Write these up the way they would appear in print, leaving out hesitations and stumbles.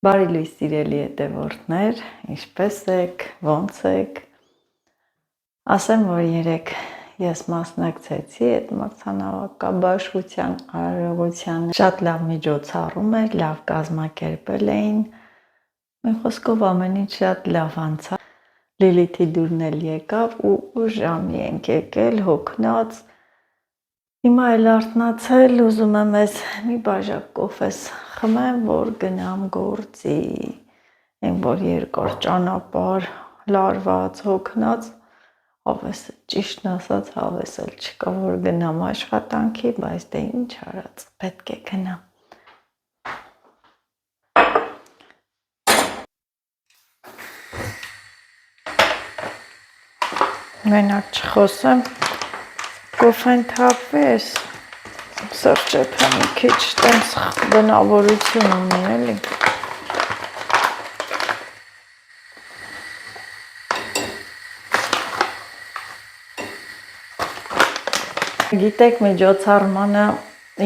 Բարի լույս սիրելի հետևորդներ, ինչպե՞ս եք, ո՞նց եք։ Ասեմ, որ երեկ ես մասնակցեցի այդ մրցանակաբաշխության արարողությանը։ Շատ լավ միջոցառում էր, լավ կազմակերպել էին։ Մի խոսքով ամեն ինչ շատ լավ անցավ։ Լիլիթի դուրն էլ եկավ ու ուշ ժամի ենք եկել, հոգնած։ Հիմա էլ արթնացել, ուզում եմ ես մի բաժակ կոֆես խմեմ, որ գնամ գործի, այն որ երկար ճանապարհ, լարված, հոգնած, ճիշտն ասած հավես էլ չկա, որ գնամ աշխատանքի, բայց դե ինչ արած, պետք է գնամ։ Մենակ չխոսեմ, կոֆեն թափվի, ես սրճեփը մի քիչ տենց բնավորություն ունի, էլի։ Գիտեք, միջոցառմանը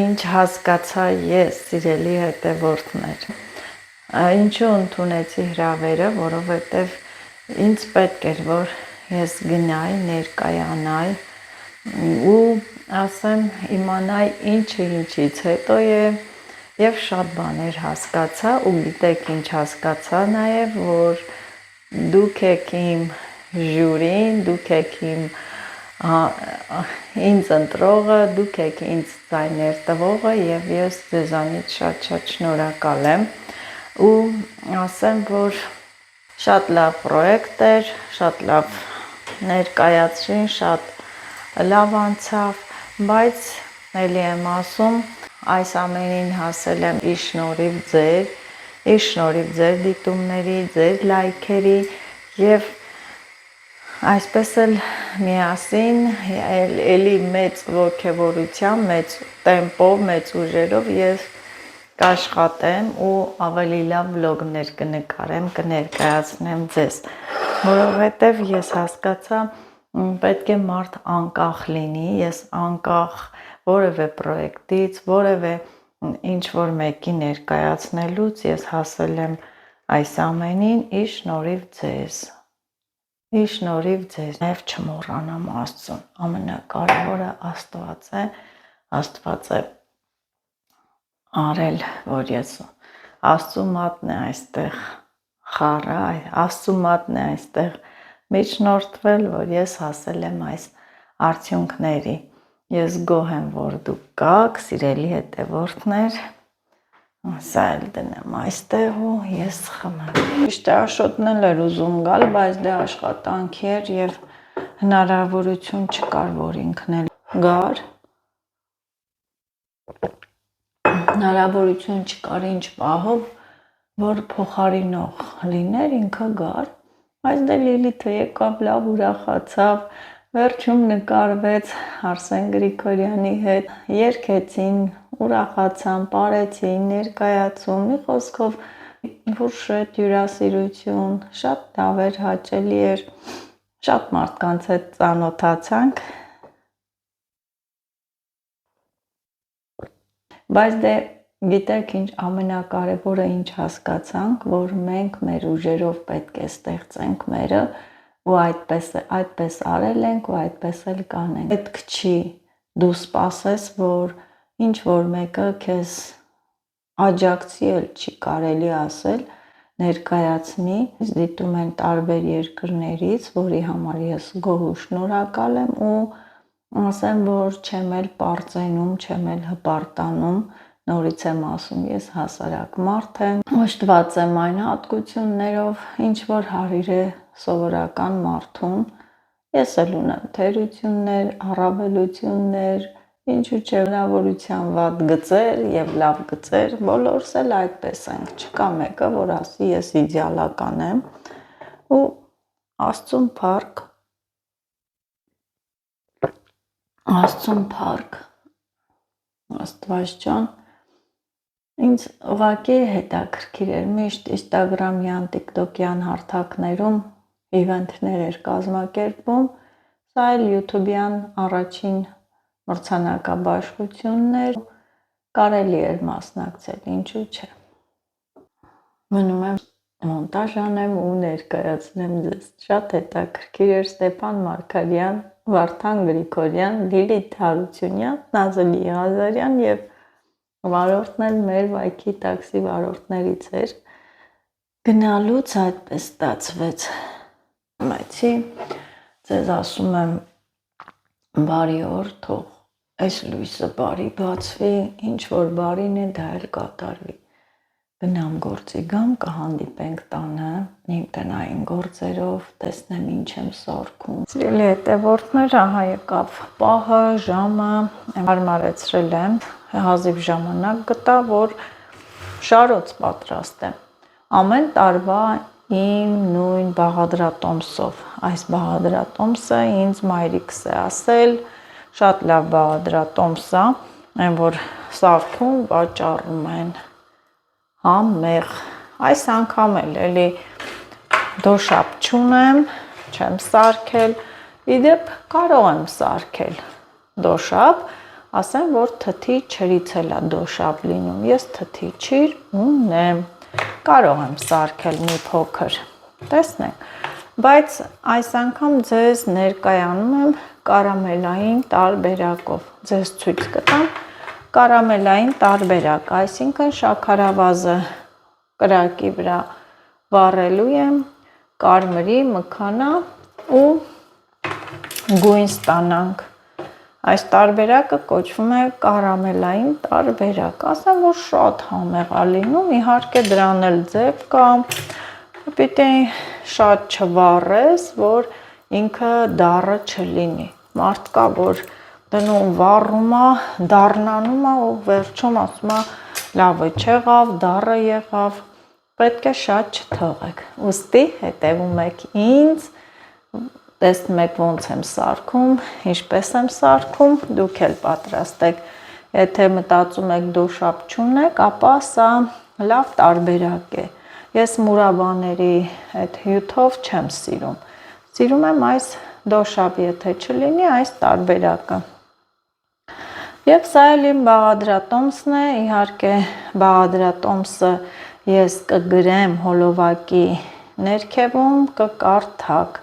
ինչ հասկացա ես, սիրելի հետևորդներ։ Ինչու ընդունեցի հրավերը, որովհետև ինձ պետք էր, որ ես գնայի, ներկայանայի ու ասեմ, իմանայի ինչը ինչից հետո է եւ շատ բաներ հասկացա ու գիտեք ինչ հասկացա նաեւ, որ դուք եք իմ ժյուրին, դուք եք ինձ ընտրողը, դուք եք ինձ ձայներ տվողը եւ ես ձեզանից շատ շնորհակալ եմ ու ասեմ, որ շատ լավ պրոյեկտ էր, շատ լավ ներկայացրին, շատ լավ անցավ, բայց էլի եմ ասում, այս ամենին հասել եմ իր շնորհիվ ձեր դիտումների, ձեր լայքերի եւ այսպես էլ միասին էլի մեծ ոգևորությամբ, մեծ տեմպով, մեծ ուժերով ես կաշխատեմ ու ավելի լավ վլոգներ կնկարեմ, կներկայացնեմ ձեզ, որովհետեւ ես հասկացա պետք է մարդ անկախ լինի, ես անկախ որևէ պրոյեկտից, որևէ ինչ-որ մեկի ներկայացնելուց ես հասել եմ այս ամենին իր շնորհիվ ձեզ, նաև չմոռանամ Աստծուն, ամենակարևորը Աստված է արել, որ ես Աստծու մատն է այստեղ խառը, Աստծու մատն է այստեղ միջնորդվել, որ ես հասել եմ այս արդյունքների։ Ես գոհ եմ, որ դուք կաք, սիրելի հետևորդներ, սա էլ դնեմ այստեղ ու ես խմեմ։ Ճիշտ է, Աշոտն էլ էր ուզում գալ, բայց դե աշխատանքի էր եւ հնարավորություն չկար, որ ինքն էլ գար։ Հնարավորություն չկար ինչ պահով, որ փոխարինող լիներ, ինքը գար, բայց դե Լիլիթը եկավ, լավ ուրախացավ, վերջում նկարվեց Արսեն Գրիգորյանի հետ, երգեցին, ուրախացան, պարեցին, ներկայացում, մի խոսքով ֆուրշետ, հյուրասիրություն, շատ լավ էր, հաճելի էր, շատ մարդկանց հետ ծանոթացանք, բայց դե գիտեք ինչ ամենակարևորը ինչ հասկացանք, որ մենք մեր ուժերով պետք է ստեղծենք մերը ու այդպես արել ենք ու այդպես էլ կանենք։ Պետք չի դու սպասես, որ ինչ որ մեկը քեզ աջակցի էլ չի կարելի ասել, ներկայացնի, դիտում են տարբեր երկրներից, որի համար ես գոհ ու շնորհակալ եմ ու ասեմ, որ չեմ էլ պարծենում, չեմ էլ հպարտանում, նորից եմ ասում, ես հասարակ մարդ եմ, օժտված եմ այն հատկություններով, ինչ որ հարիր է սովորական մարդուն, ես էլ ունեմ թերություններ, առավելություններ, ինչու՞ չէ բնավորության վատ գծեր եւ լավ գծեր, բոլորս էլ այդպես ենք, չկա մեկը, որ ասի ես իդեալական եմ ու Աստծուն փառք, Աստված ջան, ինձ ուղղակի հետաքրքիր էր միշտ Instagram-յան, TikTok-յան հարթակներում իվենթներ էր կազմակերպվում, սա էլ YouTube-յան առաջին մրցանակաբաշխությունն էր, կարելի էր մասնակցել, ինչու՞ չէ։ Մնում եմ մոնտաժ անեմ ու ներկայացնեմ ձեզ։ Շատ հետաքրքիր էր Ստեփան Մարգարյան, Վարդան Գրիգորյան, Լիլիթ Հարությունյան, Նազելի Ղազարյան եւ վարորդն էլ մեր վայքի տաքսի վարորդներից էր։ Գնալուց այդպես ստացվեց։ Բայց ձեզ ասում եմ բարի օր, թող այս լույսը բարի բացվի, ինչ որ բարին է դա էլ կատարվի։ Գնամ գործի գամ, կհանդիպենք տանը, իմ տնային գործերով, տեսնեմ ինչ եմ սարքում։ Սիրելի հետևորդներ, ահա եկավ պահը, ժամը, հարմարեցրել եմ, հազիվ ժամանակ գտա, որ շարոց պատրաստեմ։ Ամեն տարվա իմ նույն բաղադրատոմսով։ Այս բաղադրատոմսը ինձ մայրիկս է ասել, շատ լավ բաղադրատոմս է, այն որ սարքում վաճառում են համեղ, այս անգամ էլի դոշապ չունեմ, չեմ սարքել, իդեպ կարող եմ սարքել դոշապ, ասեմ, որ թթի չրից էլ է դոշապ լինում, ես թթի չիր ունեմ, կարող եմ սարքել մի փոքր, տեսնենք, բայց այս անգամ ձեզ ներկայանում եմ կարամելային տարբերակով, ձեզ ցույց կտամ կարամելային տարբերակ, այսինքն շաքարավազը կրակի վրա վառելու եմ, կարմրի, մքանա ու գույն ստանանք։ Այս տարբերակը կոչվում է կարամելային տարբերակ, ասեմ, որ շատ համեղ է լինում, իհարկե դրան էլ ձև կա, պիտի շատ չվառես, որ ինքը դառը չլինի, մարդ կա, որ դնում վառում է, դառնանում է ու վերջում ասում է լավը չեղավ, դառը եղավ, պետք է շատ չթողեք, ուստի հետևում եք ինձ, տեսնում եք ոնց եմ սարքում, ինչպես եմ սարքում, դուք էլ պատրաստեք, եթե մտածում եք դոշապ չունեք, ապա սա լավ տարբերակ է, ես մուրաբաների այդ հյութով չեմ սիրում, սիրում եմ այս դոշապ, եթե չլինի, այս տարբերակը։ Եվ սա էլ իմ բաղադրատոմսն է, իհարկե բաղադրատոմսը ես կգրեմ հոլովակի ներքևում, կկարդակ,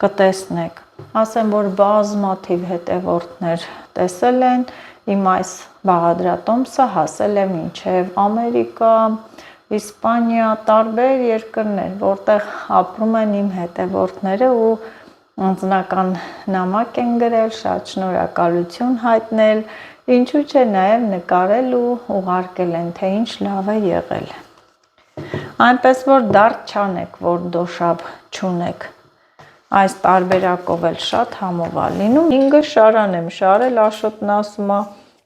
կտեսնեք, ասեմ, որ բազմաթիվ հետևորդներ տեսել են, իմ այս բաղադրատոմսը հասել է մինչև Ամերիկա, Իսպանիա, տարբեր երկրներ, որտեղ ապրում են իմ հետևորդները ու անձնական նամակ են գրել, շատ շնորհակալություն հայտնել, ինչու՞ չէ նաև նկարել ու ուղարկել են, թե ինչ լավ է եղել։ Այնպես որ դարդ չանեք, որ դոշապ չունեք։ Այս տարբերակով էլ շատ համով է լինում։ 5 շարան եմ շարել, Աշոտն ասում է,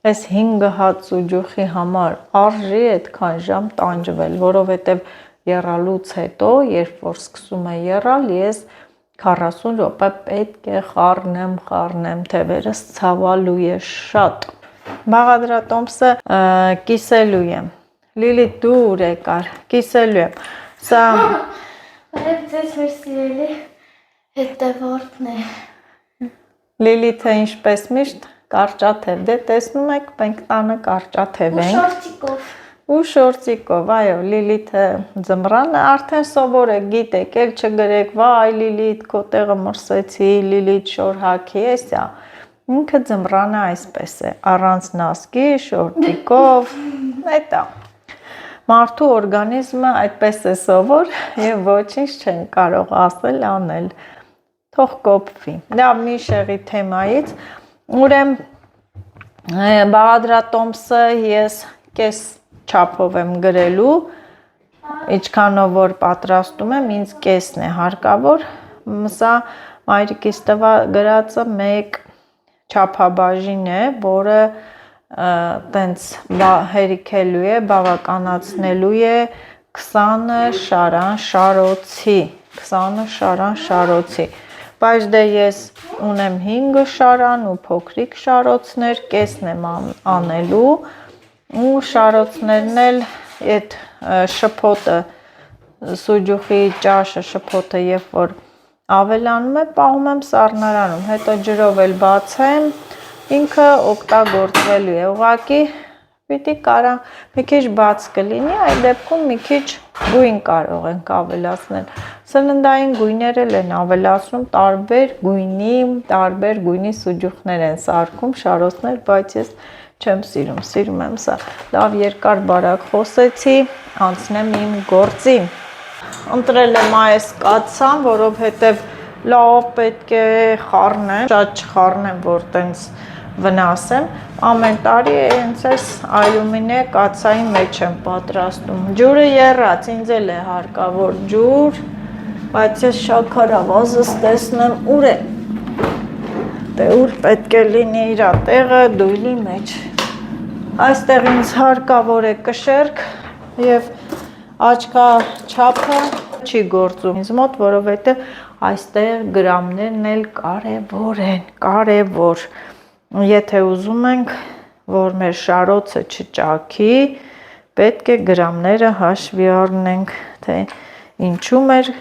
այս 5 հաց ու ջուխի համար արժի այդքան ժամ տանջվել, որովհետև եռալուց հետո, երբ որ սկսում է եռալ, ես 40 րոպե պետք է խառնեմ, թևերս ցավալու է շատ։ Բաղադրատոմսը կիսելու եմ։ Լիլիթ դու ուր եկար, կիսելու եմ։ Սա Բարև ձեզ մեր սիրելի հետևորդն է։ Լիլիթը ինչպես միշտ կարճաթև, դե տեսնում եք, մենք տանը կարճաթև ենք։ Շորտիկով։ Ու շորտիկով, այո, Լիլիթը ձմռանը արդեն սովոր է, գիտեք, էլ չգրեք, վայ Լիլիթ, քո տեղը մրսեցի, Լիլիթ շոր հագի, էսա։ Ինքը ձմռանը այսպես է, առանց նասկի, շորտիկով, էտա։ Մարդու օրգանիզմը այդպես է սովոր եւ ոչինչ չեն կարող ասել, անել։ Թող կոփվի։ Լավ, մի շեղի թեմայից, ուրեմն բաղադրատոմսը ես կես չափով եմ գրելու, ինչքանով որ պատրաստում եմ, ինձ կեսն է հարկավոր, սա մայրիկիս գրածը մեկ չափաբաժին է, որը տենց հերիքելու է, բավականացնելու է 20 շարան շարոցի, բայց դե ես ունեմ 5 շարան ու փոքրիկ շարոցներ, կեսն եմ անելու ու շարոցներն էլ այդ շփոթը, սուջուխի ճաշը շփոթը, երբ որ ավելանում է, պահում եմ սառնարանում, հետո ջրով էլ բացեմ, ինքը օգտագործվելու է, ուղղակի Պիտի կարա մի քիչ բաց կլինի, այդ դեպքում մի քիչ գույն կարող ենք ավելացնել։ Սննդային գույներ են ավելացնում, տարբեր գույնի սուջուխներ են սարքում, շարոցներ, բայց ես չեմ սիրում, սիրում եմ սա։ Լավ երկար բարակ խոսեցի, անցնեմ իմ գործին։ Ընտրել եմ այս կաթսան, որովհետև լավ պետք է խառնեմ, շատ չխառնեմ, որ տենց վնասեմ, ամեն տարի հենց այս ալյումինե կաթսայի մեջ եմ պատրաստում։ Ջուրը եռած, ինձ էլ է հարկավոր ջուր, բայց ես շաքարավազս տեսնեմ ուր է։ Դե ուր պետք է լինի իր տեղը դույլի մեջ։ Այստեղ ինձ հարկավոր է կշերք եւ աչքա չափը չի գործում ինձ մոտ, որովհետեւ այստեղ գրամներն էլ կարևոր են, կարևոր։ Եթե ուզում ենք, որ մեր շարոցը չճաքի, պետք է գրամները հաշվի առնենք, թե ինչու մեր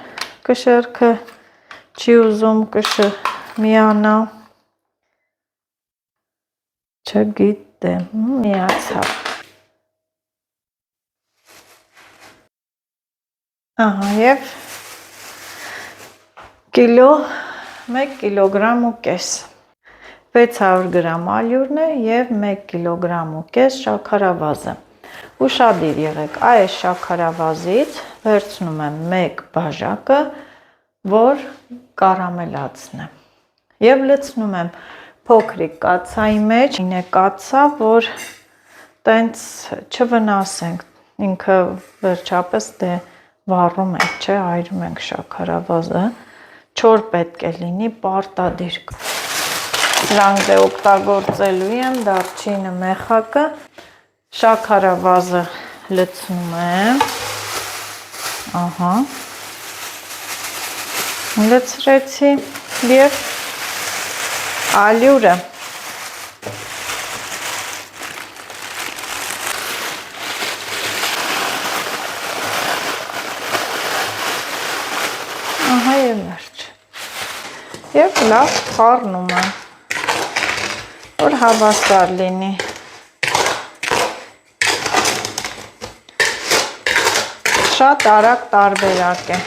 կշերքը չի ուզում միանա, չգիտեմ, միացավ։ Ահա եւ 1 կիլոգրամ ու կես 600 գրամ ալյուրն է եւ 1 կիլոգրամ ու կես շաքարավազը։ Ուշադիր եղեք, այս շաքարավազից վերցնում եմ 1 բաժակը, որ կարամելացնեմ։ Եվ լցնում եմ փոքրիկ կաթսայի մեջ, ինը կաթսա, որ տենց չվնասենք, ինքը վերջապես դե վառում ենք, չէ, այրում ենք շաքարավազը, չոր պետք է լինի, պարտադիր։ Սրանք դե օգտագործելու եմ, դարչինը, մեխակը, շաքարավազը լցնում եմ, ահա, լցրեցի և ալյուրը, ահա և վերջ, և լավ խառնում եմ, որ հավասար լինի։ Շատ արագ տարբերակ է։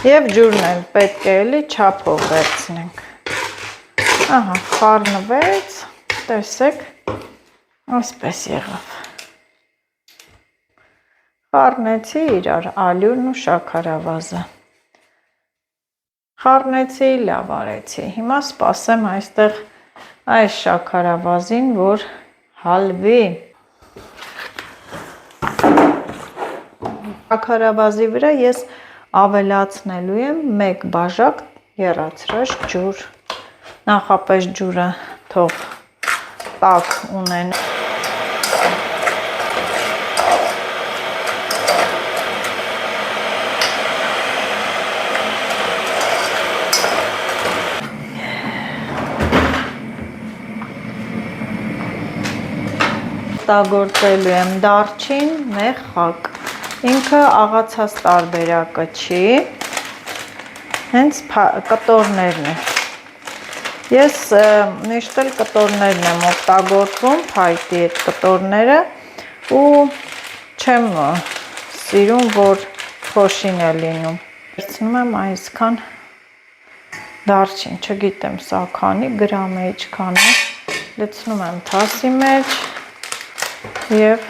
Եվ ջուրն էլ պետք է էլի չափով վերցնենք։ Ահա, խառնվեց, տեսեք, այսպես եղավ։ Խառնեցի իրար ալյուրն ու շաքարավազը։ Խառնեցի, լավ արեցի։ Հիմա սպասեմ այստեղ այս շաքարավազին, որ հալվի։ Շաքարավազի վրա ես ավելացնելու եմ 1 բաժակ եռացրած ջուր։ Նախապես ջուրը թող տաք ունենա։ Օգտագործելու եմ դարչին, մեխակ։ Ինքը աղացած տարբերակը չի, հենց կտորներն են։ Ես միշտ էլ կտորներն եմ օգտագործում, փայտի այդ կտորները ու չեմ սիրում, որ փոշին է լինում։ Վերցնում եմ այսքան դարչին, չգիտեմ սա քանի գրամ է, ինչքան է, լցնում եմ թասի մեջ և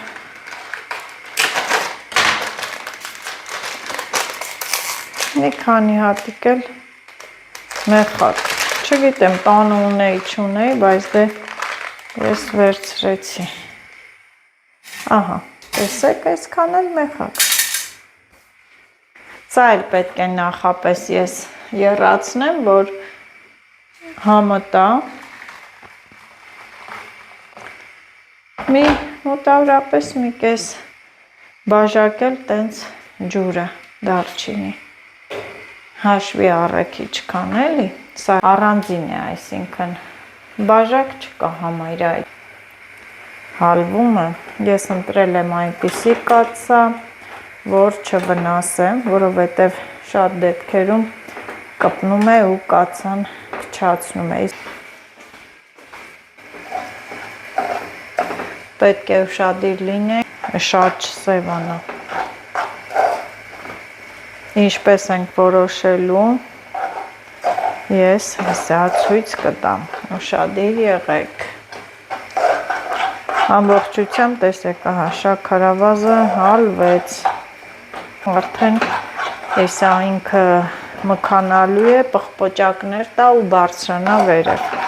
մի քանի հատիկ էլ մեխակ, չգիտեմ տանը ունեի, չունեի, բայց դե ես վերցրեցի, ահա, տեսեք այսքան էլ մեխակ, սա էլ պետք է նախապես ես եռացնեմ, որ համտա, մի մոտավորապես մի կես բաժակ էլ տենց ջուրը դարչինի, հաշվի առեք ինչքան էլի, սա առանձին է, այսինքն բաժակ չկա համարյա, հալվում է, ես ընտրել եմ այնպիսի կաթսա, որ չվնասեմ, որովհետև շատ դեպքերում կպնում է ու կաթսան փչացնում է։ պետք է ուշադիր լինենք, շատ չսևանա։ Ինչպես ենք որոշելու, ես հեսա ցույց կտամ, ուշադիր եղեք։ Ամբողջությամբ տեսեք, ահա, շաքարավազը հալվեց, արդեն հեսա ինքը մքանալու է, պղպոճակներ տա ու բարձրանա վերև։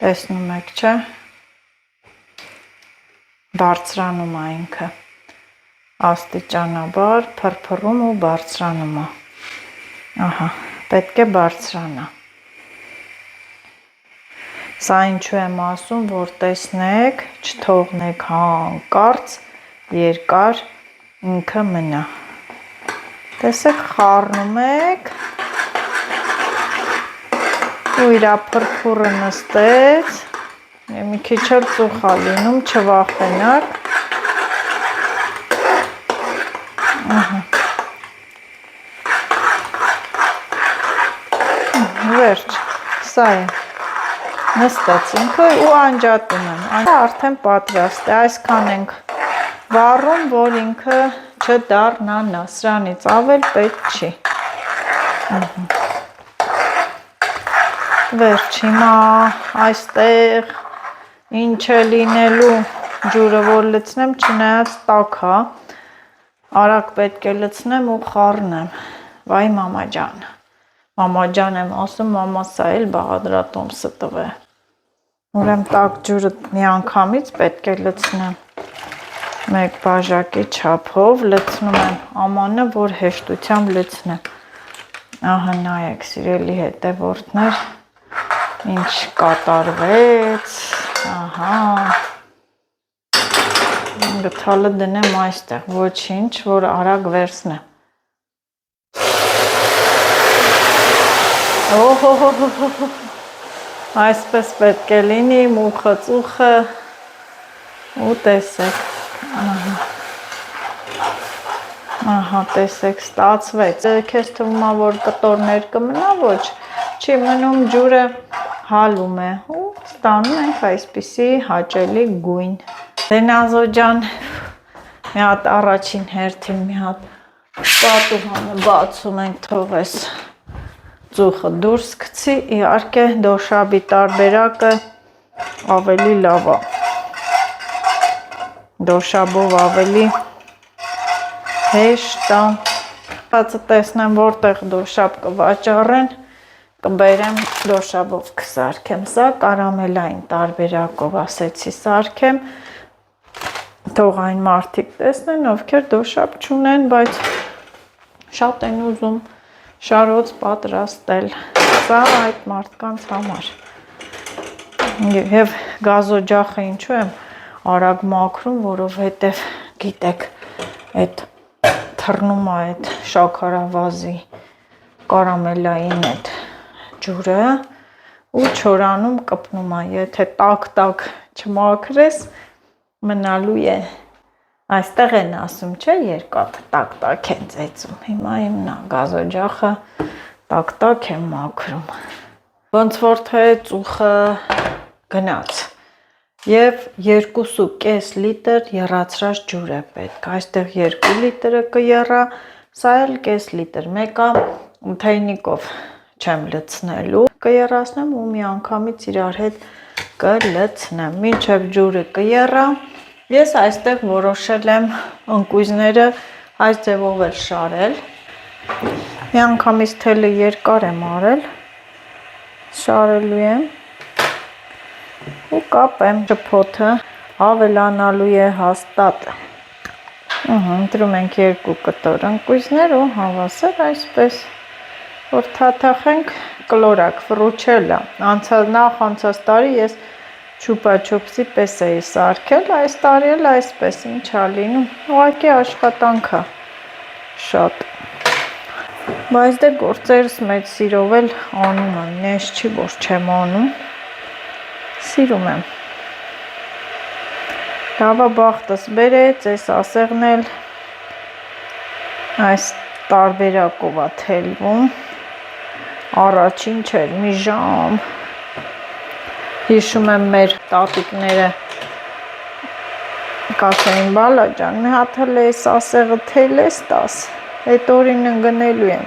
Տեսնում եք, չէ՞։ Բարձրանում է ինքը, աստիճանաբար փրփռում ու բարձրանում է, ահա, պետք է բարձրանա։ Սա ինչու եմ ասում, որ տեսնեք, չթողնեք հանկարծ երկար ինքը մնա։ Տեսեք, խառնում եք ու իրա փրփուրը նստեց, մի քիչ էլ ծուխ է լինում, չվախենաք։ Վերջ, սա է, նստեց ինքը ու անջատում եմ, արդեն պատրաստ է, այսքան ենք վառում, որ ինքը չդառնանա, սրանից ավել պետք չի։ Վերջ, հիմա այստեղ ինչ է լինելու, ջուրը որ լցնեմ, չնայած տաք է, արագ պետք է լցնեմ ու խառնեմ, վայ մամա ջան, մամա ջան եմ ասում, մամա սա էլ բաղադրատոմսը տվե, ուրեմ տաք ջուրը մի անգամից պետք է լցնեմ, մեկ բաժակի չափով լցնում եմ, ամանը որ հեշտությամբ լցնեմ, ահա նայեք սիրելի հետևորդներ, ինչ կատարվեց, ահա, գթալը դնեմ այստեղ, ոչինչ, որ արագ վերցնեմ, այսպես պետք է լինի, մուխը, ծուխը, ու տեսեք, ահա, տեսեք, ստացվեց, քեզ թվում է, որ կտորներ կմնա, ոչ, չի մնում, ջուրը հալում է ու ստանում ենք այսպիսի հաճելի գույն։ Դենազո ջան, մի հատ առաջին հերթին մի հատ պատուհանը բացում ենք, թողես ծուխը դուրս գցի, իհարկե դոշաբի տարբերակը ավելի լավ է, դոշաբով ավելի հեշտ է, բացը տեսնեմ որտեղ դոշաբ կվաճառեն, կբերեմ դոշաբով կսարքեմ, սա կարամելային տարբերակով ասեցի սարքեմ, թող այն մարդիկ տեսնեն, ովքեր դոշաբ չունեն, բայց շատ են ուզում շարոց պատրաստել, սա այդ մարդկանց համար, և գազօջախը ինչու եմ արագ մաքրում, որովհետև գիտեք, այդ թռնում է այդ շաքարավազի կարամելային այդ ջուրը ու չորանում կպնում է, եթե տաք չմաքրես, մնալու է, այստեղ են ասում, չէ, երկաթը տակ են ծեծում, հիմա իմնա գազօջախը տակ եմ մաքրում, ոնց որ թե ծուխը գնաց և 2.5 լիտր եռացրած ջուր է պետք, այստեղ 2 լիտրը կեռա, սա էլ կես լիտր, մեկը թեյնիկով չեմ լցնելու, կեռացնեմ ու մի անգամից իրար հետ կլցնեմ, մինչև ջուրը կեռա, ես այստեղ որոշել եմ ընկույզները այս ձևով էլ շարել, մի անգամից թելը երկար եմ արել, շարելու եմ ու կապեմ շփոթը, ավելանալու է հաստատ, ընտրում ենք 2 կտոր ընկույզներ ու հավասար այսպես, որ թաթախենք կլորակ, ֆրուչելա, նախ անցած տարի ես չուպա-չուպսի պես էի սարքել, այս տարի էլ այսպես, ինչ ա լինում, ուղղակի աշխատանք է, շատ, բայց դե գործերս մեծ սիրով էլ անում եմ, նես չի, որ չեմ անում, սիրում եմ, լավա բախտս բերեց, այս ասեղն էլ այս տարբերակով է թելվում, առաջին չէր, մի ժամ Հիշում եմ մեր տատիկները կասեին բալա ջան, մի հատ հələ էս ասեղը թել ես տաս, այդ օրինը գնելու եմ,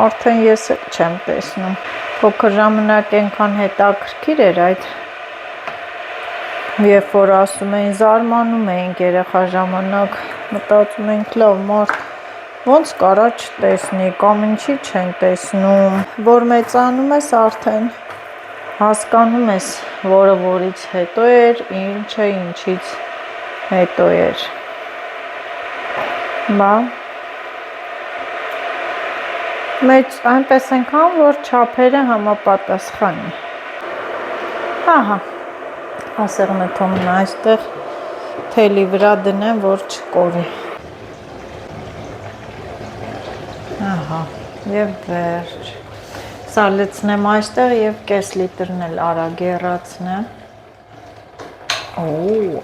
արդեն ես էլ չեմ տեսնում, փոքր ժամանակ ենքան հետաքրքիր էր այդ, երբ որ ասում էին զարմանում էինք երեխա ժամանակ, մտածում էինք լավ մարդ, ոնց կարա չտեսնի, կամ ինչի չեն տեսնում, որ մեծանում ես արդեն հասկանում ես, որը որից հետո էր, ինչը ինչից հետո էր, բա, մեծ այնպես ենքան, որ չափերը համապատասխան է, ահա, ասեղն է թոմն այստեղ թելի վրա դնեմ, որ չկորի, ահա, և վերջ, սա լցնեմ այստեղ և կես լիտրն էլ արագ եռացնեմ, օ,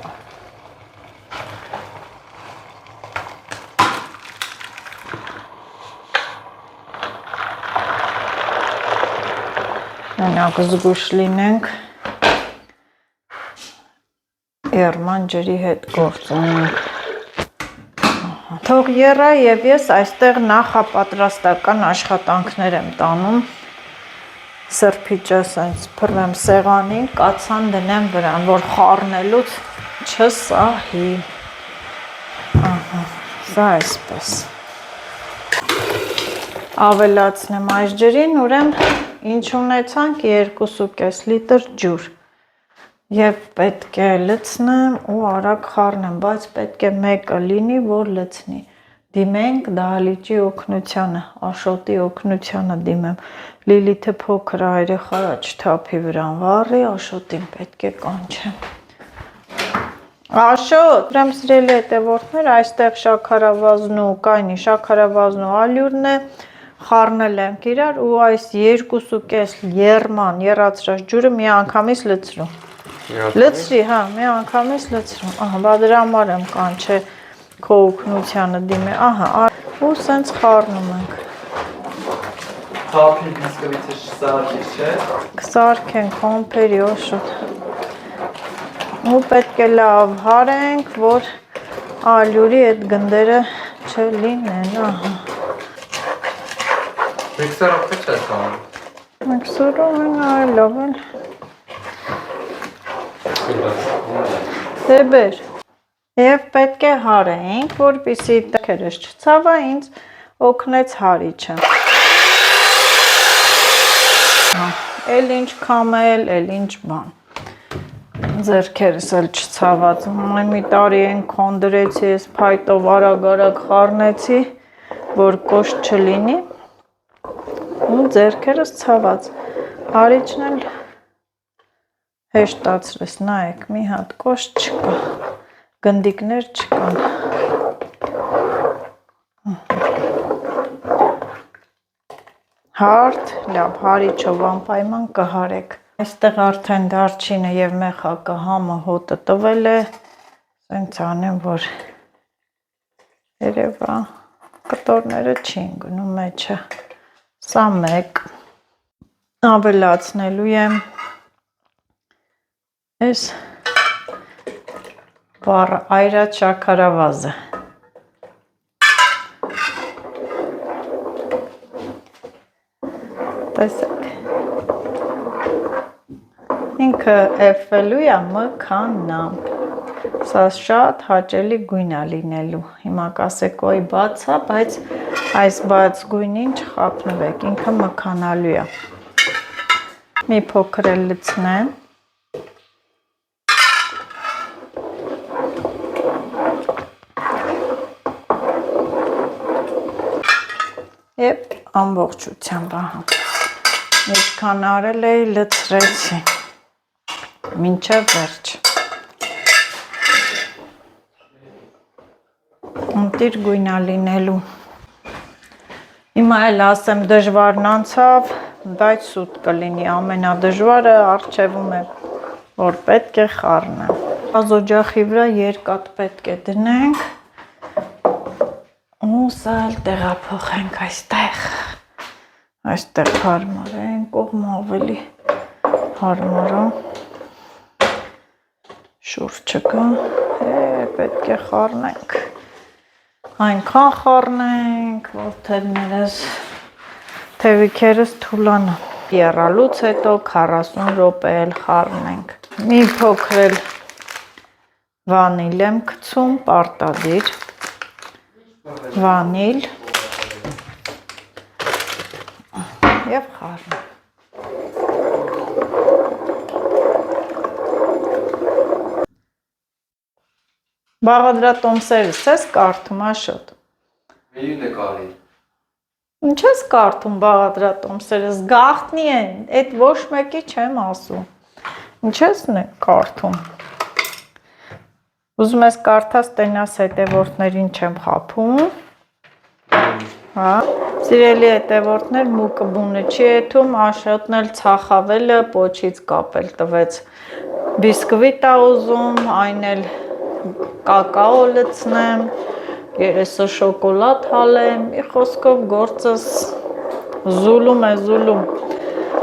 մենակ զգուշ լինենք, եռման ջրի հետ գործ ունենք, թող եռա և ես այստեղ նախապատրաստական աշխատանքներ եմ տանում, սրբիճը սենց փռվեմ սեղանին, կացան դնեմ վրան, որ խառնելուց չսահի, ահա, սա այսպես, ավելացնեմ այս ջրին, ուրեմ ինչ ունեցանք 2,5 լիտր ջուր, և պետք է լցնեմ ու արագ խառնեմ, բայց պետք է մեկը լինի, որ լցնի, դիմենք դահլիճի օգնությանը, Աշոտի օգնությանը դիմեմ, Լիլիթը փոքր երեխա է, չթափի վրան վառի, Աշոտին պետք է կանչեմ, Աշոտ, ուրեմ սիրելի հետևորդներ, այստեղ շաքարավազնու կայնի, շաքարավազնու ալյուրն է, խառնել ենք իրար ու այս 2,5 եռման, եռացրած ջուրը մի անգամից լցրում, լցրի, հա, մի անգամից լցրում, ահա, բա դրա համար եմ կանչել քո օգնությանը դիմե, ահա, ու սենց խառնում ենք, Թափի բիսկվիթը չսարքի չէ, կսարքենք խոմպերի Աշոտ, ու պետք է լավ հարենք, որ ալյուրի այդ գնդերը չլինեն, ահա, Միքսերով թե չես անում, Միքսերով են այլով էլ, դե բեր, և պետք է հարենք, որպեսզի տքերս չցավա, ինձ օգնեց հարիչը, էլ ինչ կամել, էլ ինչ բան, ձեռքերս էլ չցավաց, մի տարի են կոնդրեցի, ես փայտով արագ խառնեցի, որ կոշտ չլինի, ու ձեռքերս ցաված, հարիչն էլ հեշտացրեց, նայեք, մի հատ կոշտ չկա, գնդիկներ չկան, հարթ, լավ, հարիչով անպայման կհարեք, այստեղ արդեն դարչինը և մեխակը համը հոտը տվել է, սենց անեմ, որ երևա կտորները չին գնում մեջը, սա մեկ, ավելացնելու եմ ես այրած շաքարավազը, տեսեք, ինքը էվվելու է մքանամբ, սա շատ հաճելի գույն է լինելու, հիմա կասեք ոյ բաց է, բայց այս բաց գույնին չխապնվեք, ինքը մքանալու է, մի փոքր էլ լցնեմ, և ամբողջությամբ, ահա, ինչքան արել էի, լցրեցի, մինչև վերջ, ընտիր գույնա լինելու, հիմա էլ ասեմ դժվարն անցավ, բայց սուտ կլինի, ամենադժվարը առջևում է, որ պետք է խառնեմ, գազօջախի վրա երկաթ պետք է դնենք, ու սա էլ տեղափոխենք այստեղ հարմար է, այն կողմը ավելի հարմար է, շուրջը կա, պետք է խառնենք, այնքան խառնենք, որ թևիքերս թուլանա, եռալուց հետո 40 րոպե էլ խառնենք, մի փոքր էլ վանիլ եմ գցում, պարտադիր, վանիլ և խառնում, բաղադրատոմսերս ես կարդում Աշոտ։ Մենյուն է կարի։ Ինչ ես կարդում բաղադրատոմսերս, գաղտնի են, այդ ոչ մեկի չեմ ասում։ Ինչ ես կարդում։ Ուզում ես կարդաս տենաս հետևորդներին չեմ խաբում։ Հա, սիրելի հետևորդներ, մուկը բունը չի եթում, Աշոտն էլ ցախավելը պոչից կապել տվեց։ Բիսկվիտ ա ուզում, այն էլ կակաո լցնեմ, երեսը շոկոլադ հալեմ, մի խոսքով գործս զուլում է,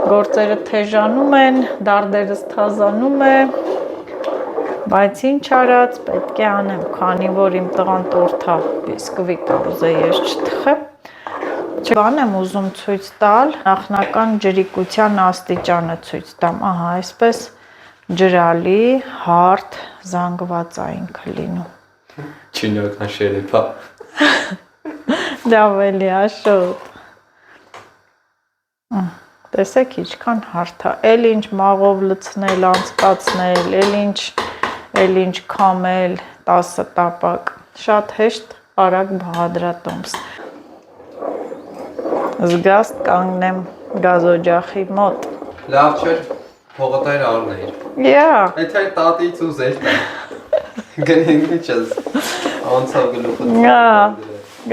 գործերը թեժանում են, դարդերս թազանում է, բայց ինչ արած պետք է անեմ, քանի որ իմ տղան տորթա բիսկվիտ ա ուզե ես չթխեմ, բան եմ ուզում ցույց տալ, նախնական ջրիկության աստիճանը ցույց տամ, ահա այսպես ջրալի, հարթ, զանգվածային կլինում։ Չինական շերեփա։ Լավ էլի Աշոտ։ Տեսեք ինչքան հարթ է, էլ ինչ մաղով լցնել, անցկացնել, էլ ինչ քամել, 10 տապակ, շատ հեշտ արագ բաղադրատոմս։ Զգաստ կանգնեմ գազօջախի մոտ։ Լավ չէր, փողոտայր առնեիր։ Եթե տատից ուզեր տա։ Գնենք ինչ ես, անցավ գլուխը։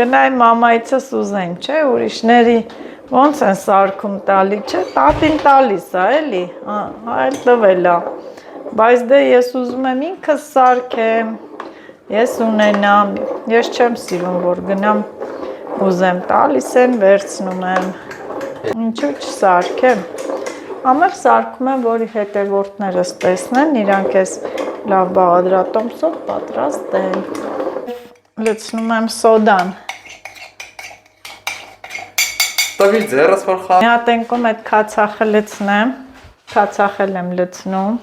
Գնայ մամայիցս ուզեմ, չէ, ուրիշների ոնց են սարքում տալի, չէ, տատին տալիս է, էլի, այլ տվել է, բայց դե ես ուզում եմ ինքս սարքեմ, ես ունենամ, ես չեմ սիրում, որ գնամ ուզեմ տալիս են, վերցնում եմ, ինչու չսարքեմ, ամեղ սարքում եմ, որի հետևորդներս տեսնեն, իրանք ես լավ բաղադրատոմսով պատրաստ են, լցնում եմ սոդան, Տավիր ձերս որ խա։ Մի հատ ենքում այդ կացախը լցնեմ, կացախել եմ լցնում,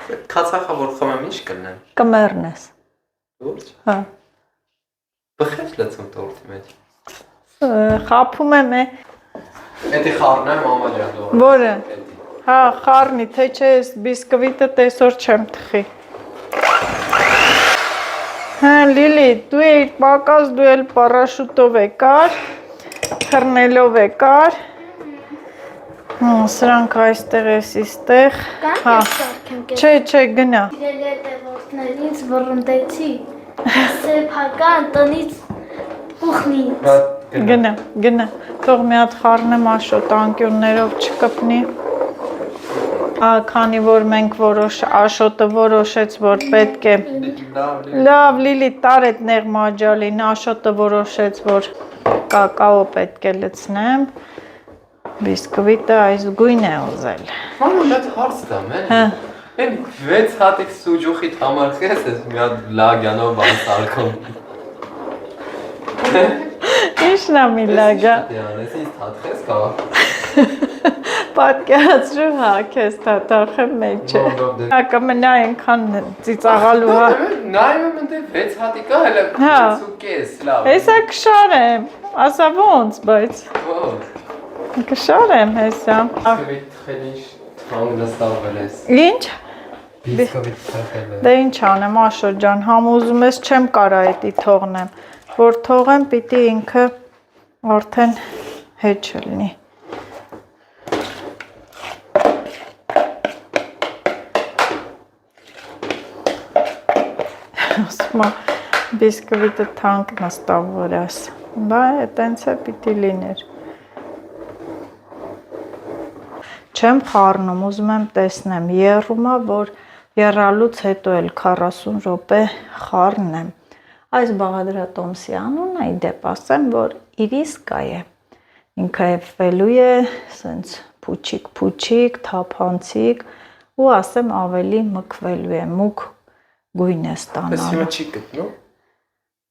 Կացախը որ խմեմ ինչ կլնեմ։ կմեռն ես, Ուրջ։ հա, Բխեջ լցում տորտի մեջ։ խապում եմ է, Էդի խառնեմ մամա ջան դող։ որը, հա, խառնի, թե չէ ես բիսկվիտը տեսոր չեմ թխի։ Հա, Լիլի, դու էիր պակաս, դու էլ պարաշուտով եկար, խռնելով եկար, սրանք այստեղ ես իստեղ, հա, չէ, գնա։ Իրելի հետևորդներից վռնդեցի, սեփական տնից ուխնից։ Գնա, թող մի հատ խառնեմ Աշոտ անկյուններով չկպնի, քանի որ մենք Աշոտը որոշեց, որ պետք է, լավ Լիլի տար էդ նեղ մաջալին, Աշոտը որոշեց, որ կակաո պետք է լցնեմ, բիսկվիտը այս գույն է ուզել։ Մամա շատ հարց տամ, են 6 հատիկ սուջուխիտ համար խես ես մի հատ լագյանով բան սարքում։ Ինչն է մի լագա։ Ես ինձ թաթխես կա։ Պատկերացրու հա, քեզ թաթախեմ մեջը։ Կմնա այնքան ծիծաղալու հա։ Նայում եմ ընդ 6 հատիկա հələ 6.5 լավ։ Հեսա կշարեմ, ասա ոնց, բայց կշարեմ հեսա։ Բիսկվիտ թխելիշ թանկ նստավել ես։ Ինչ։ Բիսկվիտ թխել է։ Դե ինչ անեմ Աշոտ ջան, համ ուզում ես չեմ կարա էդի թողնեմ, որ թողեմ պիտի ինքը արդեն հետ չլինի։ Ասում բիսկվիտը թանկ նստավ վրաս, բա տենց է պիտի լիներ։ Չեմ խառնում, ուզում եմ տեսնեմ, եռում է, որ եռալուց հետո էլ 40 րոպե խառնեմ։ Այս բաղադրատոմսի անունը ի դեպ ասեմ, որ իրիսկա է, ինքը էվվելու է, սենց փուչիկ, թափանցիկ ու ասեմ ավելի մկվելու է, մուկ գույն է Պես ստանալու։ հիմա չի գտնում։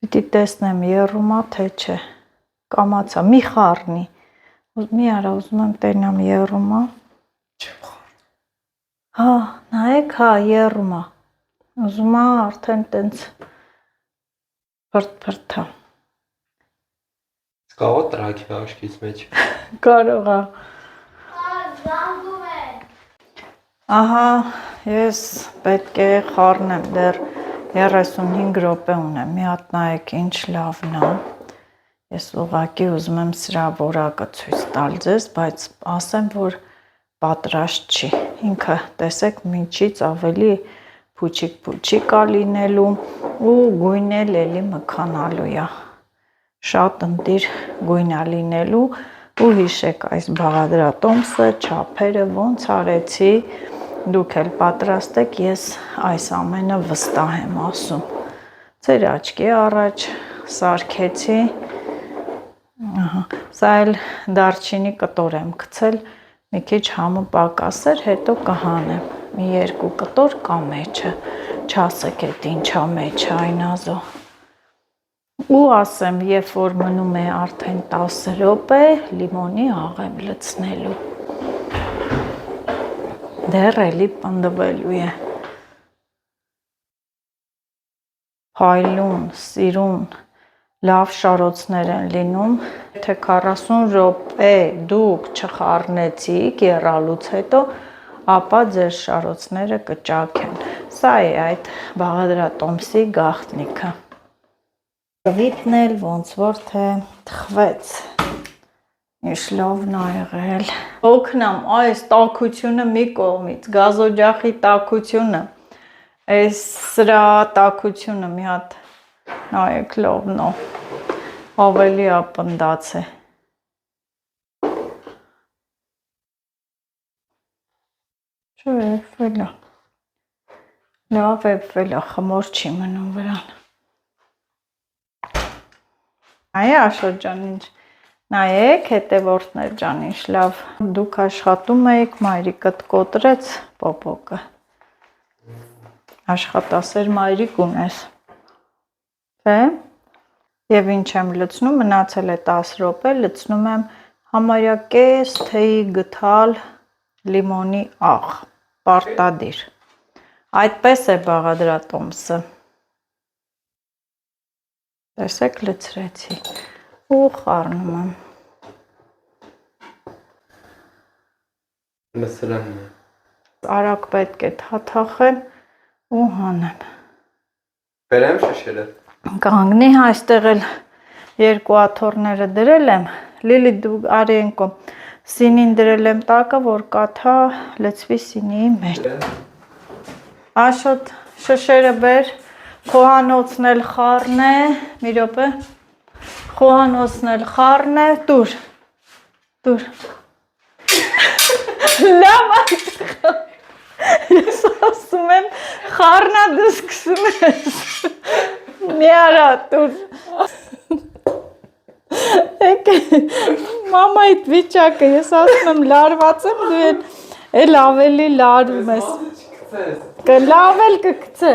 Պիտի տեսնեմ երումա թե չէ։ Կամացա, մի խառնի։ Մի արա ուզում եմ տենամ երումա։ Չեմ խառնում։ Հա, նայեք, հա, երումա։ Ուզում եմ արդեն տենց փրթ-փրթա։ Կարող տրակի աշկից մեջ։ Կարող է։ Զանգում է։ Ահա, ես պետք է խառնեմ, դեռ 35 րոպե ունեմ։ Մի հատ նայեք ինչ լավն է։ Ես ուղղակի ուզում եմ սրա որակը ցույց տալ ձեզ, բայց ասեմ, որ պատրաստ չի։ Ինքը տեսեք միջից ավելի փուչիկ-փուչիկ է լինելու ու գույնը էլի մքանալու է։ Շատ ընտիր գույն է լինելու ու հիշեք այս բաղադրատոմսը, չափերը ոնց արեցի, դուք էլ պատրաստ եք, ես այս ամենը վստահ եմ ասում։ Ձեր աչքի առաջ սարքեցի, սա էլ դարչինի կտոր եմ գցել, մի քիչ համը պակաս էր, հետո կհանեմ, մի 2 կտոր կա մեջը, չասեք էդ ինչա մեջը այն ազո։ Ու ասեմ, երբ որ մնում է արդեն 10 րոպե, լիմոնի աղեմ լցնելու։ Դեռ էլի պնդվելու է։ Փայլուն, սիրուն, լավ շարոցներ են լինում, եթե 40 րոպե դուք չխառնեցիք եռալուց հետո, ապա ձեր շարոցները կճաքեն։ Սա է այդ բաղադրատոմսի գաղտնիքը։ Կվիտն էլ ոնց որ թե թխվեց։ Ինչ լավն ա եղել։ Օգնամ, այս տաքությունը մի կողմից, գազօջախի տաքությունը, այս սրա տաքությունը մի հատ նայեք լավն ա, ավելի ապնդաց է։ Չէ, էփվել ա։ Լավ էփվել ա, խմոր չի մնում վրան։ Այ Աշոտ ջան, ինչ նայեք, հետևորդներ ջան, ինչ լավ դուք աշխատում եք, մայրիկդ կոտրեց պոպոկը։ Աշխատասեր մայրիկ ունես։ Թե? Եվ ինչ եմ լցնում, մնացել է 10 րոպե, լցնում եմ համարյա կես թեյի գթալ լիմոնի աղ, պարտադիր։ Այդպես է բաղադրատոմսը։ Տեսեք լցրեցի ու խառնում եմ։ Մսրանն է։ Արագ պետք է թաթախեմ ու հանեմ։ Բերեմ շշերը։ Կանգնի, այստեղ էլ 2 աթոռները դրել եմ։ Լիլի դու արենկո սինին դրել եմ տակը, որ կաթա լցվի սինիի մեջ։ Աշոտ շշերը բեր, խոհանոցն էլ խառն է, մի րոպե։ Խոհանոցն էլ խառն է, տուր։ Լավ այդտեղ։ Ես ասում եմ, խառնա դու սկսում ես։ Մի արա, տուր։ Մամայիդ վիճակը, ես ասում եմ լարված եմ, դու էլ ավելի լարում ես։ Լավ էլ կգցե։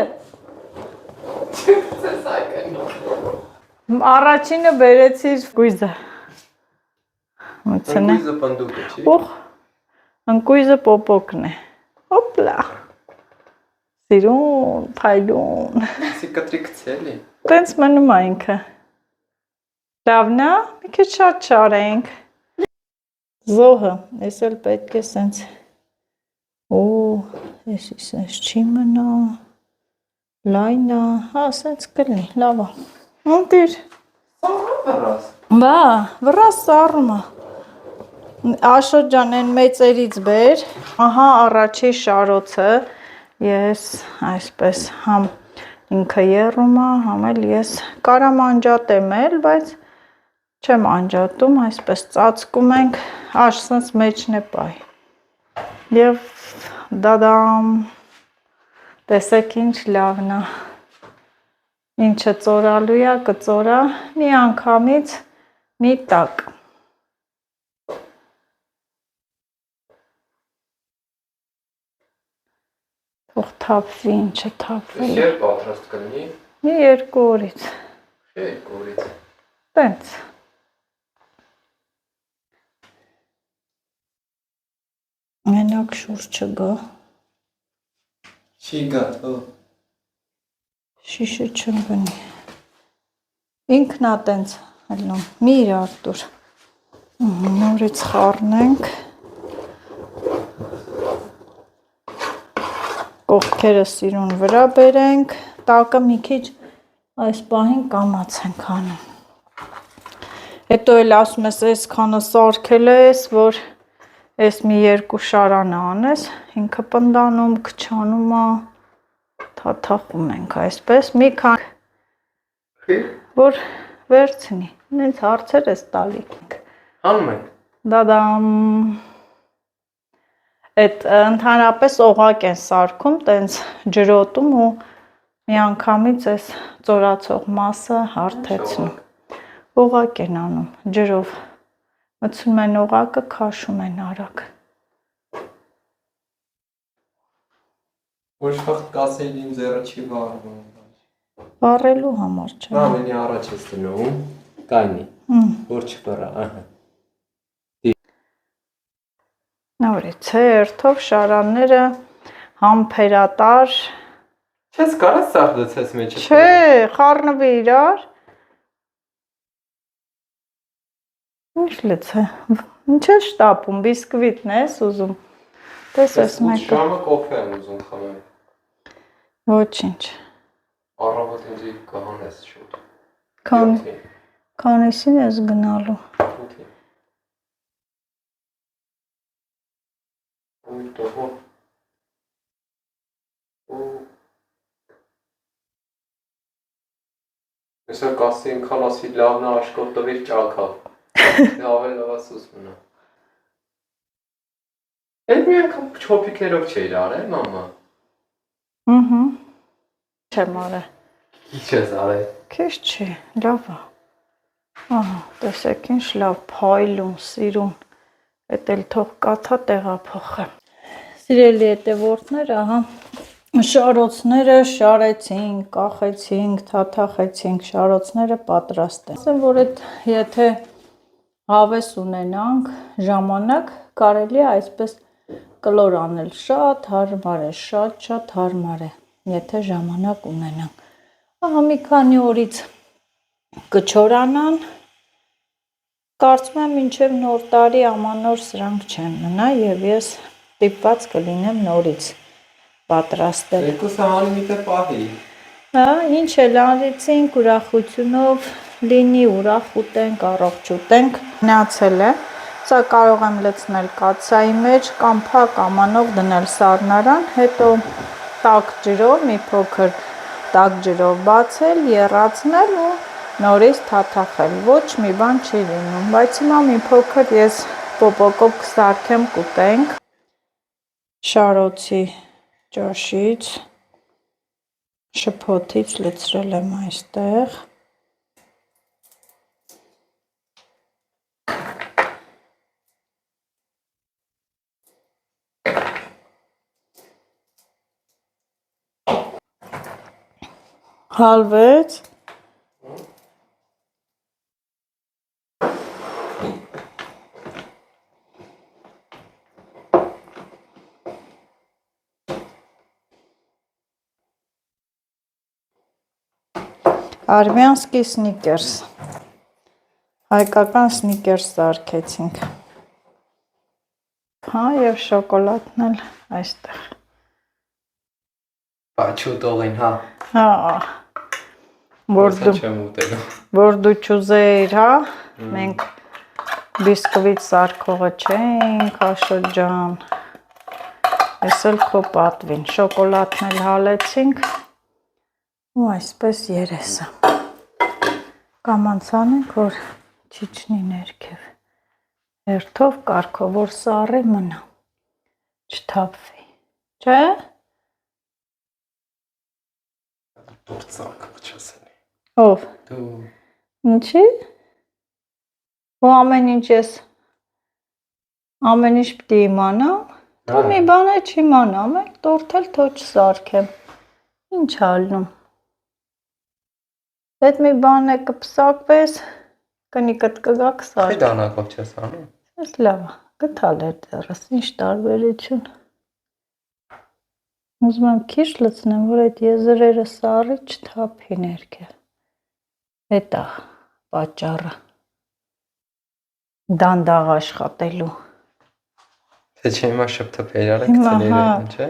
Առաջինը բերեցիր գույզը։ Ընկույզը պնդուկը չի։ Ուղ, ընկույզը պոպոկն է։ Հոպլա։ Սիրուն, փայլուն։ Սի կտրի կցելի։ Տենց մնում է ինքը։ Լավն է, մի քիչ շատ չարենք։ Զոհը, ես էլ պետք է սենց։ Օ, ես սենց չի մնա։ Լայն է, հա, սենց կլինի, լավ է։ Ունտիր։ Վռաս։ Բա, վռաս սառում է։ Աշոտ ջան, են մեծերից բեր։ Ահա առաջի շարոցը ես այսպես համ ինքը եռում է, համ էլ ես կարամ անջատեմ էլ, բայց չեմ անջատում, այսպես ծածկում ենք, ասենց մեջն է պայ։ Եվ դադամ, տեսեք ինչ լավն է, ինչը ծորալու է, կծորա, մի անգամից մի տակ։ Ող թափվի, ինչը թափվել։ Ես երբ պատրաստ կլինի։ Մի 2 օրից։ 2 օրից։ Տենց։ Մենակ շուրջ չգա։ Չի գա, հո։ Շիշը չընկնի։ Ինքնա տենց հելնում։ Մի իրար տուր։ Նորից խառնենք։ Կողքերը սիրուն վրա բերենք, տակը մի քիչ այս պահին կամաց ենք անում։ Հետո էլ ասում ես, այսքանը սարքել ես, որ այս մի 2 շարանը անես, ինքը պնդանում, քչանում է, թաթախում ենք այսպես, մի քան որ վերցնի, ինձ հարցեր ես տալի։ Անում ենք։ Դադամ Այդ ընդհանրապես օղակ են սարքում, տենց ջրոտում ու միանգամից այս ծորացող մասը հարթեցնում։ Օղակ են անում, ջրով։ Մտցնում են օղակը, քաշում են արագ։ Ոչ վաղ կասել իմ ձեռը չի վառվում։ Վառելու համար չէ։ Ամենի առաջ ես դնում, կայնի, որ չվրա, ահա։ Նորից հերթով շարանները համբերատար։ Չես կարաս սաղդեցես մեջը։ Չէ, խառնվի իրար։ Ինչ լցե։ Ինչ է շտապում, բիսկվիտն ես ուզում։ Տես ես մեկը։ Ժամը կոֆե եմ ուզում խմել։ Ոչինչ։ Առավոտ ինձ կհանես շուտ։ Քանիսին ես գնալու։ Այսօր կասին քանասի լավն է աշկոտովիր ճակա։ Ավել լավաս ուսմնա։ Այդ մի անգամ չոպիկներով չէիր արել, մամա։ Չեմ արել։ Ինչ ես արել։ Քեզ չի, լավ է։ Ահա, տեսեք ինչ լավ, փայլուն, սիրուն։ Էդ էլ թող կաթա տեղափոխեմ։ Սիրելի հետևորդներ, ահա շարոցները շարեցինք, կախեցինք, թաթախեցինք, շարոցները պատրաստ են։ Ասեմ, որ այդ եթե հավես ունենանք ժամանակ, կարելի է այսպես կլոր անել, շատ հարմար է, շատ հարմար է, եթե ժամանակ ունենանք։ Ահա մի քանի օրից կչորանան, կարծում եմ մինչև նոր տարի ամանոր սրանք չեն մնա եւ ես ստիպված կլինեմ նորից պատրաստել։ Երկուսը հանի մի տեղ պահի։ Հա, ինչ էլ արեցինք, ուրախությունով լինի, ուրախ ուտենք, առողջ ուտենք։ Մնացել է, սա կարող եմ լցնել կաթսայի մեջ կամ փակ ամանով դնել սառնարան, հետո տաք ջրով, մի փոքր տաք ջրով բացել, եռացնել ու նորից թաթախել, ոչ մի բան չի լինում, բայց հիմա մի փոքր ես պոպոկով կսարքեմ կուտենք, շարոցի ճաշից, շփոթից լցրել եմ այստեղ, հալվեց, արմյանսկի սնիկերս, հայկական սնիկերս սարքեցինք, հա և շոկոլադն էլ այստեղ, Պաչուտողին, հա, որ դու չուզեիր, հա, մենք բիսկվիտ սարքողը չենք, Աշոտ ջան, ես էլ քո պատվին, շոկոլադն էլ հալեցինք, ու այսպես երեսը, կամանցանենք, որ չիջնի ներքև, հերթով կարգով, որ սառի մնա, չթափվի, չէ՞։ Դուր ծակող չասենի։ Ով։ Դու։ Ինչի։ Ու ամեն ինչ ես, ամեն ինչ պիտի իմանամ, Դու մի բան է չիմանամ, տորթ էլ թո չսարքեմ։ Ինչ ալնում։ Այդ մի բան է կպսակվես, կնիկդ կգա կսարք։ Այդ անակով չես անում։ Ես լավ, գտալ է դեռս, ինչ տարբերություն։ Ուզում եմ քիչ լցնեմ, որ այդ եզրերը սառի չթափի ներքև։ Էտա պատճառը։ Դանդաղ աշխատելու։ Թե չէ հիմա շփթփեր արեք ծլերը, չէ՞։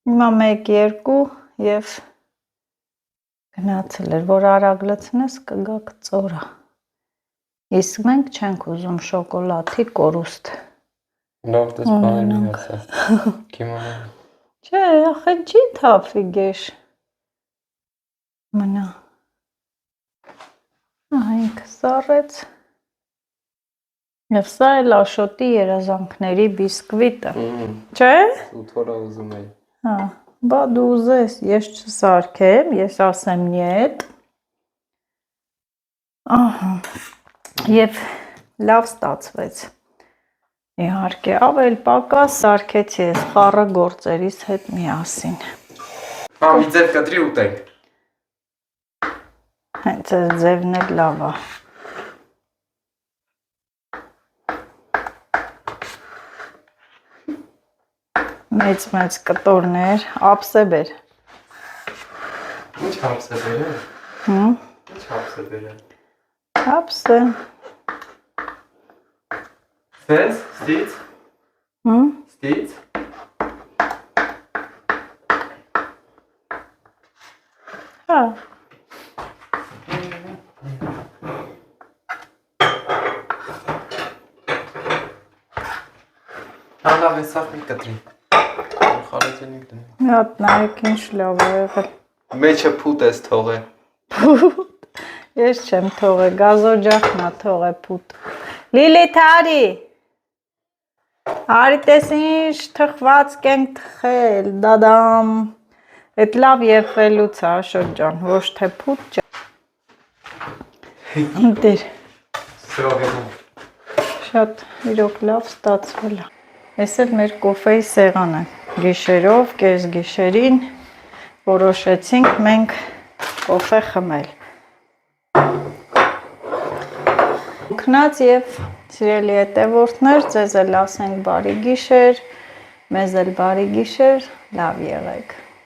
Հիմա 1-2 եւ գնացել էր, որ արագ լցնես կգա կծորա։ Իսկ մենք չենք ուզում շոկոլադի կորուստ։ Լավ դες բանը միացա։ Կիմանա։ Չէ, ախե չի թափվի գեշ։ Մնա։ Ահա ինքը սառեց։ Եվ սա էլ Աշոտի երազանքների բիսկվիտը։ Չէ՞։ Ու թորա ուզում էի։ Հա, բա դու ուզես, ես չսարքեմ, ես ասեմ նյետ։ Ահա։ Եվ լավ ստացվեց։ Իհարկե, ավել պակաս սարքեցի ես խառը գործերիս հետ միասին։ Մամի ձև կտրի ուտենք։ Հենց այս ձևն էլ լավ է։ Մեծ կտորներ, ափսեբեր։ Ինչ հապսեբեր է։ Ինչ հապսեբեր է։ Ափսե։ Սենց, ստից։ Ստից։ Հա։ Լավ է սախ մի կտրի։ Խարեցենիք դնի։ Մի հատ նայեք ինչ լավ է եղել։ Մեջը փուտ ես թողել։ Ես չեմ թողել, գազօջախն է թողել փուտ։ Լիլիթ արի։ Արի տես ինչ թխվածք ենք թխել, դադամ։ Այդ լավ եփվելուց է Աշոտ ջան, ոչ թե փուտ ջան։ Ընտիր։ Սրողենում։ Շատ իրոք լավ ստացվել է։ Այս էլ մեր կոֆեի սեղանը։ Գիշերով, կես գիշերին որոշեցինք մենք կոֆե խմել։ Քնած եւ սիրելի հետևորդներ, ձեզ էլ ասենք բարի գիշեր, մեզ էլ բարի գիշեր, լավ եղեք։